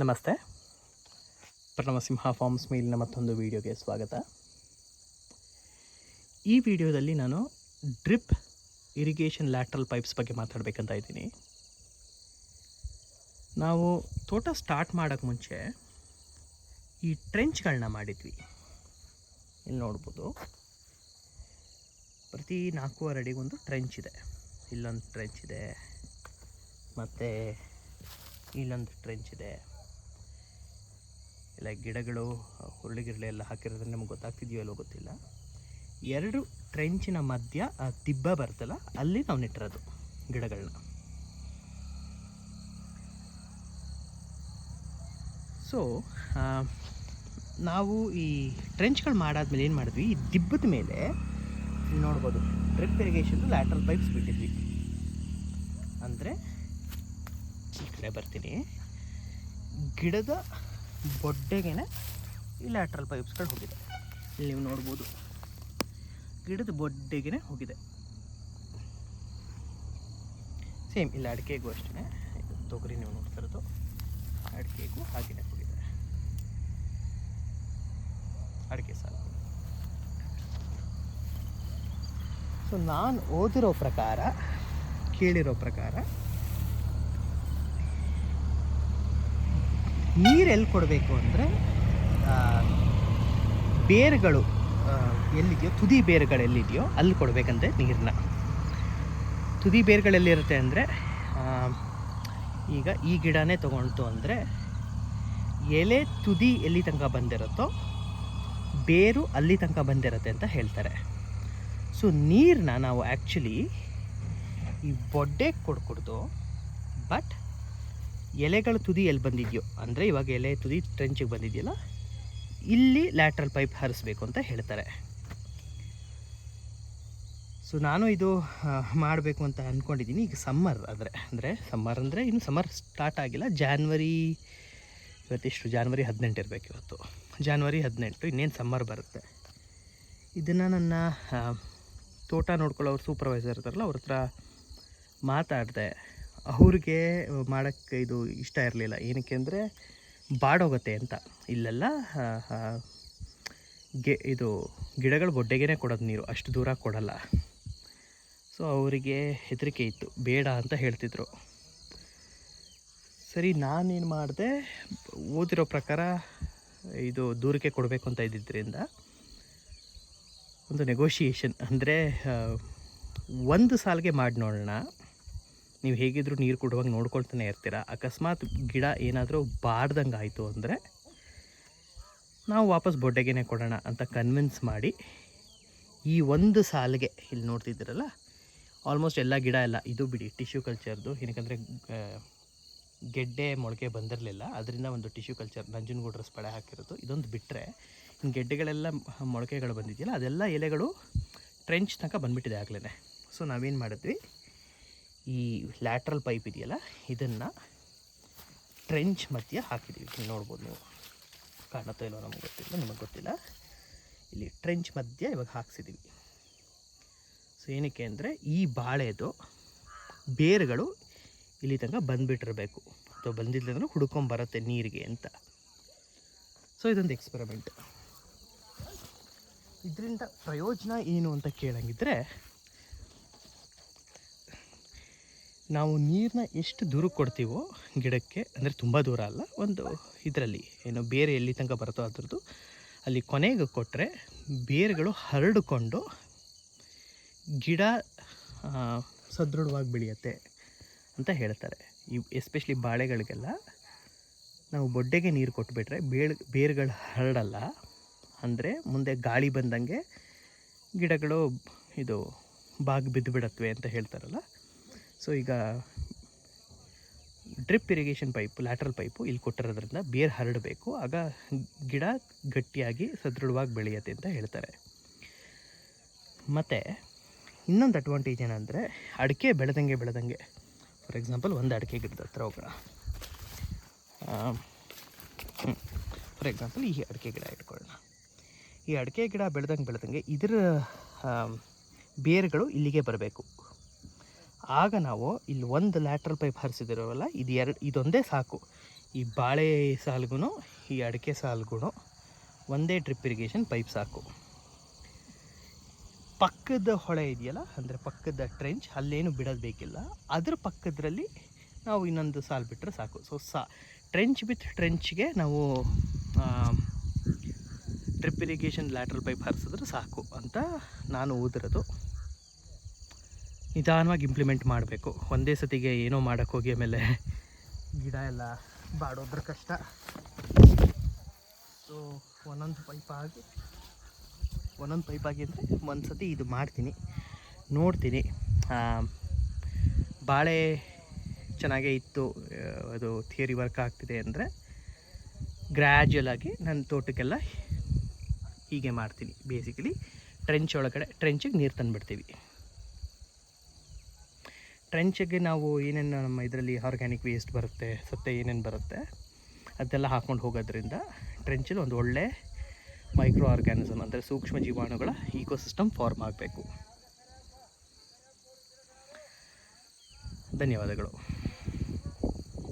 ನಮಸ್ತೆ. ಪ್ರಣವಸಿಂಹ ಫಾರ್ಮ್ಸ್ ಮೇಲಿನ ಮತ್ತೊಂದು ವಿಡಿಯೋಗೆ ಸ್ವಾಗತ. ಈ ವಿಡಿಯೋದಲ್ಲಿ ನಾನು ಡ್ರಿಪ್ ಇರಿಗೇಷನ್ ಲ್ಯಾಟ್ರಲ್ ಪೈಪ್ಸ್ ಬಗ್ಗೆ ಮಾತಾಡಬೇಕಂತ ಇದ್ದೀನಿ. ನಾವು ತೋಟ ಸ್ಟಾರ್ಟ್ ಮಾಡೋಕ್ಕೆ ಮುಂಚೆ ಈ ಟ್ರೆಂಚ್ಗಳನ್ನ ಮಾಡಿದ್ವಿ. ಇಲ್ಲಿ ನೋಡ್ಬೋದು, ಪ್ರತಿ 4.5 ಅಡಿಗೊಂದು ಟ್ರೆಂಚ್ ಇದೆ. ಇಲ್ಲೊಂದು ಟ್ರೆಂಚ್ ಇದೆ, ಮತ್ತು ಇಲ್ಲೊಂದು ಟ್ರೆಂಚ್ ಇದೆ. ಇಲ್ಲ ಗಿಡಗಳು ಹುರುಳಿಗಿರಳೆ ಎಲ್ಲ ಹಾಕಿರೋದ್ರೆ ನಮ್ಗೆ ಗೊತ್ತಾಗ್ತಿದೆಯೋ ಅಲ್ಲೋ ಗೊತ್ತಿಲ್ಲ. 2 ಟ್ರೆಂಚಿನ ಮಧ್ಯ ದಿಬ್ಬ ಬರ್ತಲ್ಲ, ಅಲ್ಲಿ ನಾವು ನೆಟ್ಟಿರೋದು ಗಿಡಗಳನ್ನ. ಸೊ ನಾವು ಈ ಟ್ರೆಂಚ್ಗಳು ಮಾಡಾದ್ಮೇಲೆ ಏನು ಮಾಡಿದ್ವಿ, ಈ ದಿಬ್ಬದ ಮೇಲೆ ಇಲ್ಲಿ ನೋಡ್ಬೋದು ಡ್ರಿಪ್ ಇರಿಗೇಷನ್ ಲ್ಯಾಟ್ರಲ್ ಪೈಪ್ಸ್ ಬಿಟ್ಟಿದ್ವಿ. ಅಂದರೆ ಈ ಕಡೆ ಬರ್ತೀನಿ, ಗಿಡದ ಬೊಡ್ಡೆಗೆ ಈ ಲ್ಯಾಟ್ರಲ್ ಪೈಪ್ಸ್ಗಳು ಹೋಗಿದೆ. ಇಲ್ಲಿ ನೀವು ನೋಡ್ಬೋದು, ಗಿಡದ ಬೊಡ್ಡೆಗೆ ಹೋಗಿದೆ. ಸೇಮ್ ಇಲ್ಲ ಅಡಿಕೆಗೂ ಅಷ್ಟೇ, ತೊಗರಿ ನೀವು ನೋಡ್ತಾ ಇರೋದು, ಅಡಿಕೆಗೂ ಹಾಗೆಯೇ ಹೋಗಿದೆ. ಅಡಿಕೆ ಸಾಲು. ಸೊ ನಾನು ಓದಿರೋ ಪ್ರಕಾರ, ಕೇಳಿರೋ ಪ್ರಕಾರ, ನೀರು ಎಲ್ಲಿ ಕೊಡಬೇಕು ಅಂದರೆ ಬೇರುಗಳು ಎಲ್ಲಿದೆಯೋ, ತುದಿ ಬೇರುಗಳು ಎಲ್ಲಿದೆಯೋ ಅಲ್ಲಿ ಕೊಡಬೇಕಂತೆ ನೀರನ್ನ. ತುದಿ ಬೇರುಗಳೆಲ್ಲಿರುತ್ತೆ ಅಂದರೆ, ಈಗ ಈ ಗಿಡನೇ ತೊಗೊಳ್ತು ಅಂದರೆ ಎಲೆ ತುದಿ ಎಲ್ಲಿ ತನಕ ಬಂದಿರುತ್ತೋ ಬೇರು ಅಲ್ಲಿ ತನಕ ಬಂದಿರುತ್ತೆ ಅಂತ ಹೇಳ್ತಾರೆ. ಸೊ ನೀರನ್ನ ನಾವು ಆ್ಯಕ್ಚುಲಿ ಈ ಬೊಡ್ಡೆಗೆ ಕೊಡ್ಕೊಡ್ದು, ಬಟ್ ಎಲೆಗಳ ತುದಿ ಎಲ್ಲಿ ಬಂದಿದೆಯೋ, ಅಂದರೆ ಇವಾಗ ಎಲೆ ತುದಿ ಟ್ರೆಂಚಿಗೆ ಬಂದಿದೆಯಲ್ಲ, ಇಲ್ಲಿ ಲ್ಯಾಟ್ರಲ್ ಪೈಪ್ ಹರಿಸ್ಬೇಕು ಅಂತ ಹೇಳ್ತಾರೆ. ಸೊ ನಾನು ಇದು ಮಾಡಬೇಕು ಅಂತ ಅಂದ್ಕೊಂಡಿದ್ದೀನಿ. ಈಗ ಸಮ್ಮರ್ ಅಂದರೆ ಇನ್ನು ಸಮ್ಮರ್ ಸ್ಟಾರ್ಟ್ ಆಗಿಲ್ಲ. ಇವತ್ತಿಷ್ಟು ಜಾನ್ವರಿ 18 ಇರಬೇಕು. ಇವತ್ತು ಜಾನ್ವರಿ 18, ಇನ್ನೇನು ಸಮ್ಮರ್ ಬರುತ್ತೆ. ಇದನ್ನು ನನ್ನ ತೋಟ ನೋಡ್ಕೊಳ್ಳೋರು ಸೂಪರ್ವೈಸರ್ ಇರ್ತಾರಲ್ಲ, ಅವ್ರ ಹತ್ರ ಮಾತಾಡಿದೆ. ಅವ್ರಿಗೆ ಮಾಡೋಕ್ಕೆ ಇದು ಇಷ್ಟ ಇರಲಿಲ್ಲ. ಏನಕ್ಕೆ ಅಂದರೆ ಬಾಡೋಗುತ್ತೆ ಅಂತ. ಇಲ್ಲೆಲ್ಲ ಇದು ಗಿಡಗಳು ಬೊಡ್ಡೆಗೇ ಕೊಡೋದು ನೀರು, ಅಷ್ಟು ದೂರ ಕೊಡಲ್ಲ. ಸೊ ಅವರಿಗೆ ಹೆದರಿಕೆ ಇತ್ತು, ಬೇಡ ಅಂತ ಹೇಳ್ತಿದ್ರು. ಸರಿ, ನಾನೇನು ಮಾಡಿದೆ, ಓದಿರೋ ಪ್ರಕಾರ ಇದು ದೂರಕ್ಕೆ ಕೊಡಬೇಕು ಅಂತ ಇದ್ದಿದ್ದರಿಂದ ಒಂದು ನೆಗೋಷಿಯೇಷನ್, ಅಂದರೆ ಒಂದು ಸಾಲಿಗೆ ಮಾಡಿ ನೋಡೋಣ. ನೀವು ಹೇಗಿದ್ದರೂ ನೀರು ಕೊಡುವಾಗ ನೋಡ್ಕೊಳ್ತಾನೆ ಇರ್ತೀರ. ಅಕಸ್ಮಾತ್ ಗಿಡ ಏನಾದರೂ ಬಾಡ್ದಂಗೆ ಆಯಿತು ಅಂದರೆ ನಾವು ವಾಪಸ್ ಬೊಡ್ಡೆಗೇ ಕೊಡೋಣ ಅಂತ ಕನ್ವಿನ್ಸ್ ಮಾಡಿ, ಈ ಒಂದು ಸಾಲಿಗೆ ಇಲ್ಲಿ ನೋಡ್ತಿದ್ದೀರಲ್ಲ, ಆಲ್ಮೋಸ್ಟ್ ಎಲ್ಲ ಗಿಡ ಎಲ್ಲ ಇದು ಬಿಡಿ ಟಿಶ್ಯೂ ಕಲ್ಚರ್ದು. ಏನಕ್ಕಂದರೆ ಗೆಡ್ಡೆ ಮೊಳಕೆ ಬಂದಿರಲಿಲ್ಲ, ಅದರಿಂದ ಒಂದು ಟಿಶ್ಯೂ ಕಲ್ಚರ್ ನಂಜನಗೂಡು ಸ್ಪಡೆ ಹಾಕಿರೋದು. ಇದೊಂದು ಬಿಟ್ಟರೆ ಇನ್ನು ಗೆಡ್ಡೆಗಳೆಲ್ಲ ಮೊಳಕೆಗಳು ಬಂದಿದೆಯಲ್ಲ, ಅದೆಲ್ಲ ಎಲೆಗಳು ಟ್ರೆಂಚ್ ತನಕ ಬಂದುಬಿಟ್ಟಿದೆ ಆಗಲೇ. ಸೊ ನಾವೇನು ಮಾಡಿದ್ವಿ, ಈ ಲ್ಯಾಟ್ರಲ್ ಪೈಪ್ ಇದೆಯಲ್ಲ, ಇದನ್ನು ಟ್ರೆಂಚ್ ಮಧ್ಯೆ ಹಾಕಿದ್ದೀವಿ. ಇಲ್ಲಿ ನೋಡ್ಬೋದು, ನೀವು ಕಾಣುತ್ತೋ ಇಲ್ಲೋ ನಮಗೆ ಗೊತ್ತಿಲ್ಲ, ನಿಮಗೆ ಗೊತ್ತಿಲ್ಲ. ಇಲ್ಲಿ ಟ್ರೆಂಚ್ ಮಧ್ಯೆ ಇವಾಗ ಹಾಕ್ಸಿದ್ದೀವಿ. ಸೊ ಏನಕ್ಕೆ ಅಂದರೆ ಈ ಬಾಳೆದು ಬೇರುಗಳು ಇಲ್ಲಿ ತನಕ ಬಂದುಬಿಟ್ಟಿರಬೇಕು, ಅಥವಾ ಬಂದಿಲ್ಲಂದ್ರೆ ಹುಡ್ಕೊಂಬರುತ್ತೆ ನೀರಿಗೆ ಅಂತ. ಸೊ ಇದೊಂದು ಎಕ್ಸ್ಪೆರಿಮೆಂಟ್. ಇದರಿಂದ ಪ್ರಯೋಜನ ಏನು ಅಂತ ಕೇಳಂಗಿದ್ರೆ, ನಾವು ನೀರನ್ನ ಎಷ್ಟು ದೂರ ಕೊಡ್ತೀವೋ ಗಿಡಕ್ಕೆ, ಅಂದರೆ ತುಂಬ ದೂರ ಅಲ್ಲ, ಒಂದು ಇದರಲ್ಲಿ ಏನು ಬೇರೆ ಎಲ್ಲಿ ತನಕ ಬರುತ್ತೋ ಅದ್ರದ್ದು ಅಲ್ಲಿ ಕೊನೆಗೆ ಕೊಟ್ಟರೆ ಬೇರುಗಳು ಹರಡಿಕೊಂಡು ಗಿಡ ಸದೃಢವಾಗಿ ಬೆಳೆಯುತ್ತೆ ಅಂತ ಹೇಳ್ತಾರೆ. ಎಸ್ಪೆಷಲಿ ಬಾಳೆಗಳಿಗೆಲ್ಲ ನಾವು ಬೊಡ್ಡೆಗೆ ನೀರು ಕೊಟ್ಬಿಟ್ರೆ ಬೇರುಗಳು ಹರಡಲ್ಲ. ಅಂದರೆ ಮುಂದೆ ಗಾಳಿ ಬಂದಂಗೆ ಗಿಡಗಳು ಇದು ಬಾಗಿ ಬಿದ್ದು ಬಿಡತ್ವೆ ಅಂತ ಹೇಳ್ತಾರಲ್ಲ. ಸೊ ಈಗ drip irrigation pipe, lateral pipe ಇಲ್ಲಿ ಕೊಟ್ಟಿರೋದ್ರಿಂದ ಬೇರು ಹರಡಬೇಕು, ಆಗ ಗಿಡ ಗಟ್ಟಿಯಾಗಿ ಸದೃಢವಾಗಿ ಬೆಳೆಯುತ್ತೆ ಅಂತ ಹೇಳ್ತಾರೆ. ಮತ್ತು ಇನ್ನೊಂದು ಅಡ್ವಾಂಟೇಜ್ ಏನಂದರೆ, ಅಡಿಕೆ ಬೆಳೆದಂಗೆ ಫಾರ್ ಎಕ್ಸಾಂಪಲ್ ಒಂದು ಅಡಿಕೆ ಗಿಡದ ಹತ್ರ ಹೋಗೋಣ. ಫಾರ್ ಎಕ್ಸಾಂಪಲ್ ಈ ಅಡಿಕೆ ಗಿಡ ಇಟ್ಕೊಳ್ಳೋಣ. ಈ ಅಡಿಕೆ ಗಿಡ ಬೆಳೆದಂಗೆ ಇದರ ಬೇರುಗಳು ಇಲ್ಲಿಗೆ ಬರಬೇಕು. ಆಗ ನಾವು ಇಲ್ಲಿ ಒಂದು ಲ್ಯಾಟ್ರಲ್ ಪೈಪ್ ಹರಿಸಿದಿರೋವಲ್ಲ, ಇದೊಂದೇ ಸಾಕು ಈ ಬಾಳೆ ಸಾಲ್ಗೂ ಈ ಅಡಿಕೆ ಸಾಲ್ಗೂ ಒಂದೇ ಡ್ರಿಪ್ ಇರಿಗೇಷನ್ ಪೈಪ್ ಸಾಕು. ಪಕ್ಕದ ಹೊಳೆ ಇದೆಯಲ್ಲ, ಅಂದರೆ ಪಕ್ಕದ ಟ್ರೆಂಚ್, ಅಲ್ಲೇನು ಬಿಡೋದು ಬೇಕಿಲ್ಲ. ಅದ್ರ ಪಕ್ಕದ್ರಲ್ಲಿ ನಾವು ಇನ್ನೊಂದು ಸಾಲು ಬಿಟ್ಟರೆ ಸಾಕು. ಸೊ ಟ್ರೆಂಚ್ ವಿತ್ ಟ್ರೆಂಚ್ಗೆ ನಾವು ಡ್ರಿಪ್ ಇರಿಗೇಷನ್ ಲ್ಯಾಟ್ರಲ್ ಪೈಪ್ ಹರಿಸಿದ್ರೆ ಸಾಕು ಅಂತ ನಾನು ಓದಿರೋದು. ನಿಧಾನವಾಗಿ ಇಂಪ್ಲಿಮೆಂಟ್ ಮಾಡಬೇಕು. ಒಂದೇ ಸತಿಗೆ ಏನೋ ಮಾಡೋಕ್ಕೋಗಿ ಆಮೇಲೆ ಗಿಡ ಎಲ್ಲ ಬಾಡೋದ್ರ ಕಷ್ಟ. ಸೊ ಒಂದೊಂದು ಪೈಪ್ ಆಗಿ ಅಂದರೆ ಒಂದು ಸತಿ ಇದು ಮಾಡ್ತೀನಿ, ನೋಡ್ತೀನಿ. ಬಾಳೆ ಚೆನ್ನಾಗೇ ಇತ್ತು, ಅದು ಥಿಯರಿ ವರ್ಕ್ ಆಗ್ತಿದೆ ಅಂದರೆ ಗ್ರ್ಯಾಜುಯಲ್ ಆಗಿ ನನ್ನ ತೋಟಕ್ಕೆಲ್ಲ ಹೀಗೆ ಮಾಡ್ತೀನಿ. ಬೇಸಿಕಲಿ ಟ್ರೆಂಚ್ ಒಳಗಡೆ ಟ್ರೆಂಚಿಗೆ ನೀರು ತಂದುಬಿಡ್ತೀವಿ. ಟ್ರೆಂಚಿಗೆ ನಾವು ಏನೇನು ನಮ್ಮ ಇದರಲ್ಲಿ ಆರ್ಗ್ಯಾನಿಕ್ ವೇಸ್ಟ್ ಬರುತ್ತೆ, ಸತ್ತೆ ಏನೇನು ಬರುತ್ತೆ ಅದೆಲ್ಲ ಹಾಕ್ಕೊಂಡು ಹೋಗೋದ್ರಿಂದ ಟ್ರೆಂಚಲ್ಲಿ ಒಂದು ಒಳ್ಳೆ ಮೈಕ್ರೋ ಆರ್ಗ್ಯಾನಿಸಮ್ ಅಂದರೆ ಸೂಕ್ಷ್ಮ ಜೀವಾಣುಗಳ ಈಕೋಸಿಸ್ಟಮ್ ಫಾರ್ಮ್ ಆಗಬೇಕು. ಧನ್ಯವಾದಗಳು.